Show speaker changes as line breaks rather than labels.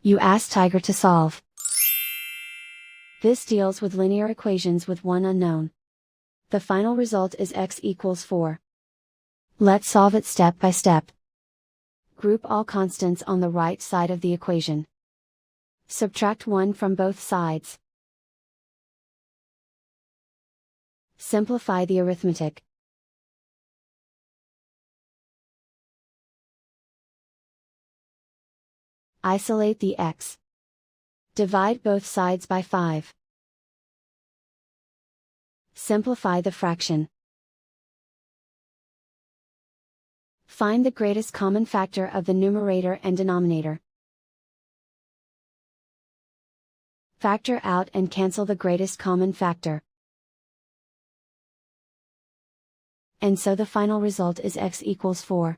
You ask Tiger to solve. This deals with linear equations with one unknown. The final result is x equals 4. Let's solve it step by step. Group all constants on the right side of the equation. Subtract 1 from both sides. Simplify the arithmetic. Isolate the x. Divide both sides by 5. Simplify the fraction. Find the greatest common factor of the numerator and denominator. Factor out and cancel the greatest common factor. And so the final result is x equals 4.